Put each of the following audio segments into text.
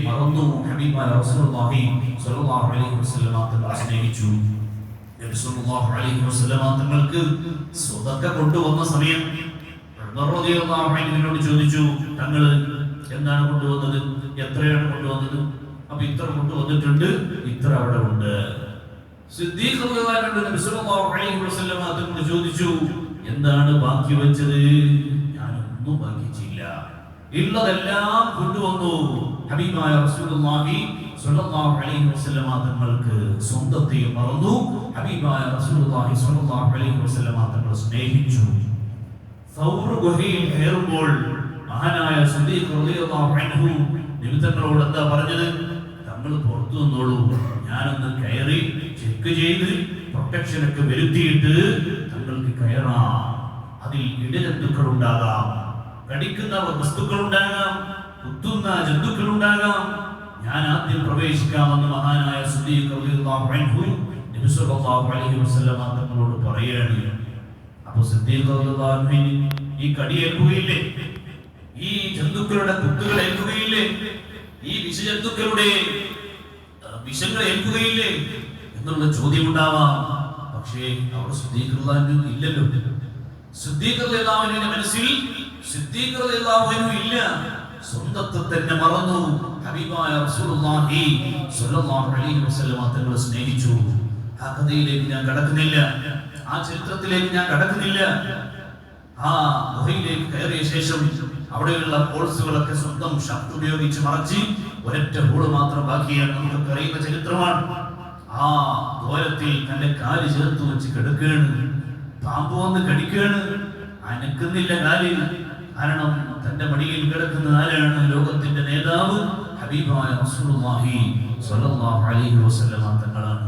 മറന്നു ഹബീബായ റസൂലുള്ളാഹി സ്വല്ലല്ലാഹു അലൈഹി വസല്ലം തങ്ങളെ സ്നേഹിച്ചു. നബി സ്വല്ലല്ലാഹു അലൈഹി വസല്ലം തങ്ങൾക്ക് സ്വതക്ക കൊണ്ടുവന്ന സമയം ഉമർ റളിയല്ലാഹു അൻഹുവിനോട് ചോദിച്ചു, തങ്ങൾ എന്താണ് കൊണ്ടുവന്നത്, എത്രയാണ് കൊണ്ടുവന്നത്? അപ്പൊ ഇത്ര കൊണ്ടുവന്നിട്ടുണ്ട്, ഇത്ര അവിടെ ഉണ്ട്. സിദ്ദീഖ് റളിയല്ലാഹു അൻഹു നബി സ്വല്ലല്ലാഹു അലൈഹി വസല്ലം തങ്ങളോട് ചോദിച്ചു, എന്താണ് ബാക്കി വെച്ചത്? ഞാനൊന്നും ബാക്കി ചെയ്യില്ല, ഉള്ളതെല്ലാം കൊണ്ടുവന്നു. ഹബീബായ റസൂലുള്ളാഹി സ്വല്ലല്ലാഹു അലൈഹി വസല്ലം തങ്ങൾക്ക് സ്വന്തത്തെ മറന്നു. ഹബീബായ റസൂലുള്ളാഹി സ്വല്ലല്ലാഹു അലൈഹി വസല്ലം തങ്ങളെ സ്നേഹിച്ചു. സൗർ ഗുഹയിൽ കയറുമ്പോൾ മഹാനായ സിദ്ദീഖ് റളിയല്ലാഹു അൻഹു നിമിത്തങ്ങളോട് എന്താ പറഞ്ഞത്? തങ്ങൾ പുറത്തു നിന്നോളൂ, ഞാനൊന്ന് കയറി ചെക്ക് ചെയ്ത് പ്രൊട്ടക്ഷനൊക്കെ വരുത്തിയിട്ട് തങ്ങൾക്ക് കയറാം. അതിൽ ഇടജന്തുക്കൾ ഉണ്ടാകാം, കടിക്കുന്ന വസ്തുക്കൾ ഉണ്ടാകാം, കുത്തുന്ന ജന്തുക്കൾ ഉണ്ടാകാം, ഞാൻ ആദ്യം പ്രവേശിക്കാമെന്ന് മഹാനായ സിദ്ദീഖ് റളിയല്ലാഹു അൻഹു നബി സ്വല്ലല്ലാഹു അലൈഹി വസല്ലം തങ്ങളോട് പറയുകയാണ്. അപ്പോൾ സിദ്ദീഖ് റളിയല്ലാഹു അൻഹു ഈ കടിയേൽക്കുകയില്ലേ, ഈ ജന്തുക്കളുടെ കുത്തുകൾ ഏൽക്കുകയില്ലേ, ഈ വിഷജന്തുക്കളുടെ വിഷങ്ങൾ ഏൽക്കുകയില്ലേ എന്നുള്ള ചോദ്യം ഉണ്ടാവാം. പക്ഷേ അവിടെ സിദ്ദീഖ് റളിയല്ലാഹു അൻഹു ഇല്ലല്ലോ. സിദ്ദീഖ് റളിയല്ലാഹു അൻഹുവിന്റെ മനസ്സിൽ സിദ്ദീഖ് റളിയല്ലാഹു അൻഹു ഇല്ല, സ്വന്തത്തെ തന്നെ മറന്നു. ഹബീബായ റസൂലുള്ളാഹി സ്വല്ലല്ലാഹു അലൈഹി വസല്ലം തങ്ങളെ സ്നേഹിച്ചു. ആ കഥയിലേക്ക് ഞാൻ കടക്കുന്നില്ല, ആ ചരിത്രത്തിലേക്ക് ഞാൻ കടക്കുന്നില്ല. ആ ഗുഹയിലേക്ക് കയറിയ ശേഷം അവിടെയുള്ള ഹോൾസുകളൊക്കെ സ്വന്തം ശക്തി ഉപയോഗിച്ച് മറച്ച് ഒരൊറ്റ ഹോള് മാത്രം ബാക്കിയാണ്. നമുക്ക് അറിയുന്ന ചരിത്രമാണ്. ആ ദ്വാരത്തിൽ തന്റെ കാല് ചേർത്ത് വെച്ച് കിടക്കുകയാണ്. പാമ്പ് വന്ന് കടിക്കുകയാണ്, അനക്കുന്നില്ല കാല്. കാരണം തന്റെ മടിയിൽ കിടക്കുന്ന ആരാണ്? ലോകത്തിന്റെ നേതാവ് ഹബീബായ റസൂലുള്ളാഹി സ്വല്ലല്ലാഹു അലൈഹി വസല്ലം തങ്ങളാണ്.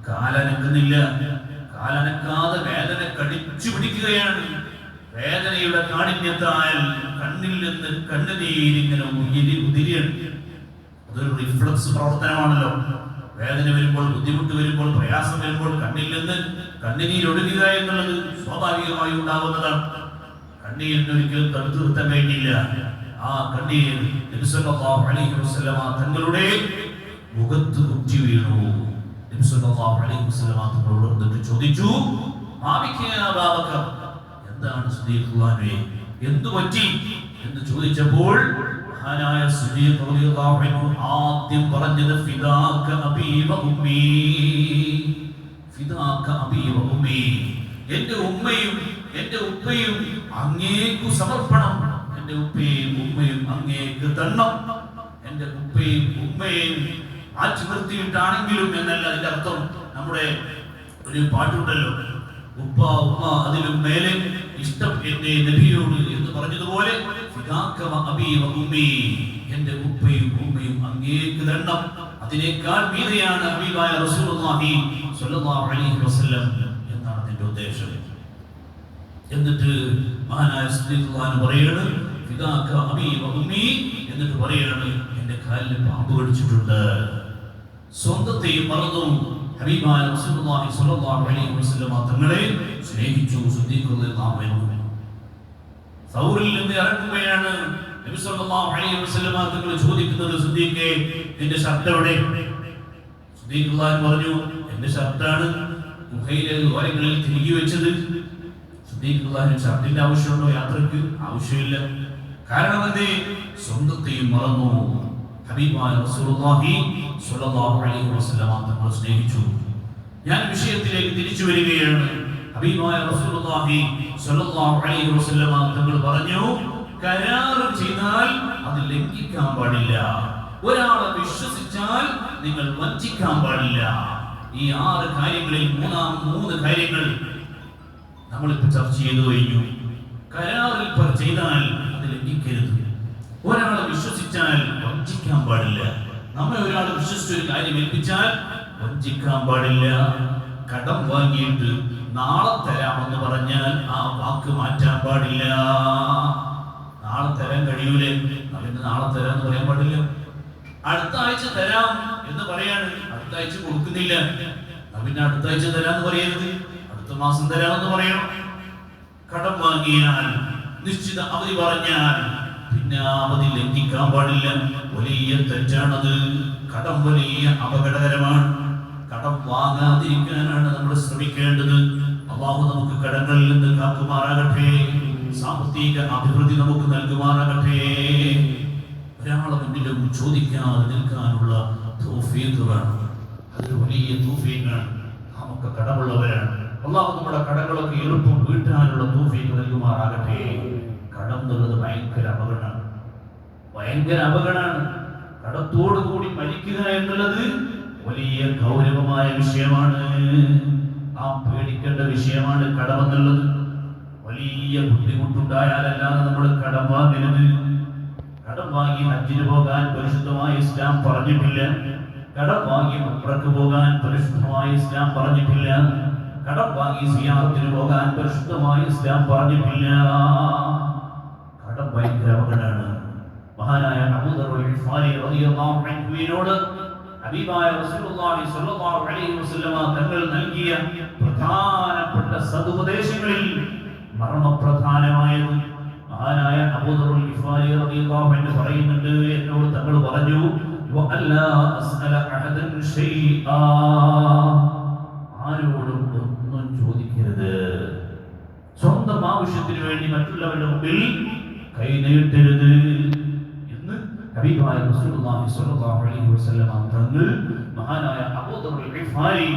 കാലനക്കുന്നില്ല, കാലനക്കാതെ വേദന കടിച്ചു പിടിക്കുകയാണ്. വേദനയുടെ കാഠിന്യത്താൽ കണ്ണിൽ നിന്ന് കണ്ണുനീരിങ്ങനെ ഉതിരിയാണ്. അതൊരു റിഫ്ലക്സ് പ്രവർത്തനമാണല്ലോ. വേദന വരുമ്പോൾ, ബുദ്ധിമുട്ട് വരുമ്പോൾ, പ്രയാസം വരുമ്പോൾ കണ്ണിൽ നിന്ന് കണ്ണുനീരൊഴുകുക എന്നുള്ളത് സ്വാഭാവികമായി ഉണ്ടാവുന്നതാണ്. കണ്ണീരിന് ഒരിക്കലും തടുത്തു നിർത്താൻ കഴിഞ്ഞില്ല. ആ കണ്ണീർ നബി സല്ലല്ലാഹു അലൈഹി വസല്ലം തങ്ങളുടെ മുഖത്ത് കുറ്റി വീണു. നബി സല്ലല്ലാഹു അലൈഹി വസല്ലം തങ്ങളോട് എന്നിട്ട് ചോദിച്ചു, എന്താണ് സിദ്ദീഖ് റളിയല്ലാഹു എന്തു പറ്റി എന്ന് ചോദിച്ചപ്പോൾ മഹാനായ സിദ്ദീഖ് റളിയല്ലാഹു അൻഹു ആദ്യം പറഞ്ഞത് ഫിദാക അബീ വ ഉമ്മീ, ഫിദാക അബീ വ ഉമ്മീ, എൻ്റെ ഉമ്മയും എൻ്റെ ഉപ്പയും അങ്ങേക്കു സമർപ്പണം, എൻ്റെ ഉപ്പയും ഉമ്മയും അങ്ങേക്ക് തരണം. എൻ്റെ ഉപ്പയും ഉമ്മയും മാറ്റി നിർത്തിയിട്ടാണെങ്കിലും എന്നല്ല അതിന്റെ അർത്ഥം. നമ്മുടെ ഒരു പാട്ടുണ്ടല്ലോ, ഉപ്പ ഉമ്മ അതിലും മേലെ ഇഷ്ടം എൻ്റെ നബിയോട് എന്ന് പറഞ്ഞതുപോലെ ഫിദാക അബീ വ ഉമ്മീ, എൻ്റെ ഉപ്പയും ഉമ്മയും അങ്ങേക്ക് തരണം. അതിനേക്കാൾ മീതെയാണ് ഹബീബായ റസൂലുള്ളാഹി സ്വല്ലല്ലാഹു അലൈഹി വസല്ലം എന്നാണ് അതിന്റെ ഉദ്ദേശം. എന്നിട്ട് മഹാനായ സിദ്ദീഖ് റളിയല്ലാഹു പറയാണ് ഫിദാക അബീ വ ഉമ്മീ, എന്നിട്ട് പറയാണ് എൻ്റെ കാലിൽ പാമ്പ് കടിച്ചിട്ടുണ്ട്. സ്വന്തത്തെയും മറന്നു ഹബീബായ റസൂലുള്ളാഹി സ്വല്ലല്ലാഹു അലൈഹി വസല്ലം തങ്ങളെ സ്നേഹിച്ചു സിദ്ദീഖ് റളിയല്ലാഹു അൻഹു. സൗറിൽ നിന്ന് ഇറങ്ങുകയാണ്. നബി സല്ലല്ലാഹു അലൈഹി വസല്ലം തങ്ങൾ ചോദിക്കുന്നത്, സിദ്ദീഖേ നിന്റെ ഷർട്ട് എവിടെ? സിദ്ദീഖ് റളിയല്ലാഹു പറഞ്ഞു, എൻ്റെ ഷർട്ടാണ് ഗുഹയിലെ ദ്വാരങ്ങളിൽ തിരികെ വെച്ചത്. സിദ്ദീഖ് റളിയല്ലാഹു ഷർട്ടിന്റെ ആവശ്യമുണ്ടോ? യാത്രക്ക് ആവശ്യമില്ല. കാരണം എന്തേ? സ്വന്തത്തെയും മറന്നു. ഹബീബായ റസൂലുള്ളാഹി സ്വല്ലല്ലാഹു അലൈഹി വസല്ലം തങ്ങളെ സ്നേഹിച്ചു. ഞാൻ വിഷയത്തിലേക്ക് തിരിച്ചു വരികയാണ്. ഹബീബായ റസൂലുള്ളാഹി സ്വല്ലല്ലാഹു അലൈഹി വസല്ലം തങ്ങൾ പറഞ്ഞു, കരാർ ചെയ്താൽ അത് ലംഘിക്കാൻ പാടില്ല. ഒരാളെ വിശ്വസിച്ചാൽ നിങ്ങൾ വഞ്ചിക്കാൻ പാടില്ല. ഈ 6 കാര്യങ്ങളിൽ 3 കാര്യങ്ങൾ നമ്മളിപ്പോൾ ചർച്ച ചെയ്തു കഴിഞ്ഞു. കരാറിൽ ചെയ്താൽ അത് ലംഘിക്കരുത്. ഒരാളെ വിശ്വസിച്ചാൽ വഞ്ചിക്കാൻ പാടില്ല. നമ്മെ ഒരാൾ വിശ്വസിച്ചൊരു കാര്യം ഏൽപ്പിച്ചാൽ വഞ്ചിക്കാൻ പാടില്ല. കടം വാങ്ങിയിട്ട് നാളെ തരാമെന്ന് പറഞ്ഞാൽ ആ വാക്ക് മാറ്റാൻ പാടില്ല. നാളെ തരാൻ കഴിയൂലേ, പിന്നെ നാളെ തരാന്ന് പറയാൻ പാടില്ല. അടുത്ത ആഴ്ച തരാം എന്ന് പറയാണ്, അടുത്ത ആഴ്ച കൊടുക്കുന്നില്ല, പിന്നെ അടുത്ത ആഴ്ച തരാന്ന് പറയരുത്, അടുത്ത മാസം തരാമെന്ന് പറയണം. കടം വാങ്ങിയാൽ, നിശ്ചിത അവധി പറഞ്ഞാൽ പിന്നെ അവധി ലംഘിക്കാൻ പാടില്ല. വലിയ തെറ്റാണത്. കടം വലിയ അപകടകരമാണ്. കടം വാങ്ങാതിരിക്കാനാണ് നമ്മൾ ശ്രമിക്കേണ്ടത്. അല്ലാഹു നമുക്ക് കടങ്ങളിൽ നിന്ന് കാക്കുമാറാകട്ടെ. സാമ്പത്തിക അഭിവൃദ്ധി നമുക്ക് നൽകുമാറാകട്ടെ. ഒരാളെ മുന്നിലും ചോദിക്കാതെ നിൽക്കാനുള്ള തൗഫീഖ് വേണം. അതൊരു വലിയ തൗഫീഖാണ്. നമുക്ക് കടമുള്ളവരാണ്. അല്ലാഹു നമ്മുടെ കടങ്ങളൊക്കെ എളുപ്പം വീട്ടാനുള്ള തൗഫീഖ് നൽകുമാറാകട്ടെ. കടം എന്നുള്ളത് ഭയങ്കര അപകടമാണ്. ഭയങ്കര അപകടമാണ്. കടത്തോടു കൂടി മരിക്കുക എന്നുള്ളത് വലിയ ഗൗരവമായ വിഷയമാണ്. നാം പേടിക്കേണ്ട വിഷയമാണ് കടമെന്നുള്ളത്. വലിയ ബുദ്ധിമുട്ടുണ്ടായാലല്ലാതെ നമ്മൾ കടം വാങ്ങരുത്. കടം വാങ്ങി ഹജ്ജിന് പോകാൻ പരിശുദ്ധമായ ഇസ്ലാം പറഞ്ഞിട്ടില്ല. കടം വാങ്ങി ഉംറക്ക് പോകാൻ പരിശുദ്ധമായ ഇസ്ലാം പറഞ്ഞിട്ടില്ല. കടം വാങ്ങി സിയാറത്തിന് പോകാൻ പരിശുദ്ധമായ ഇസ്ലാം പറഞ്ഞിട്ടില്ല. കടം ഭയങ്കര അപകടമാണ്. മഹാനായ അബൂ ദർ അൽ-ഗിഫാരി റളിയല്ലാഹു അൻഹുവിനോട് ഹബീബായ റസൂലുള്ളാഹി സ്വല്ലല്ലാഹു അലൈഹി വസല്ലമ തങ്ങൾ നൽകിയ പ്രധാനപ്പെട്ട സദുപദേശങ്ങളിൽ മർമ്മപ്രധാനമായത് മഹാനായ അബൂ ദർ അൽ-ഗിഫാരി റളിയല്ലാഹു അൻഹു പറയുന്നുണ്ട്, എന്നോട് തങ്ങൾ പറഞ്ഞു, വഅല്ലാ അസ്അല അഹദൻ ഷൈആ, ആരോടും ഒന്നും ചോദിക്കരുത്. സ്വന്തം ആവശ്യത്തിന് വേണ്ടി മറ്റുള്ളവരുടെ മുമ്പിൽ കൈ നീട്ടരുത് എന്ന് ഹബീബായ റസൂലുള്ളാഹി സ്വല്ലല്ലാഹു അലൈഹി വസല്ലമ തങ്ങൾ മഹാനായ അബൂ ദർ അൽ-ഗിഫാരി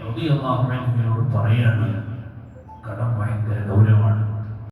റളിയല്ലാഹു അൻഹുവിനോട് പറയാണ്. കടം ഭയങ്കര ഗൗരവമാണ്.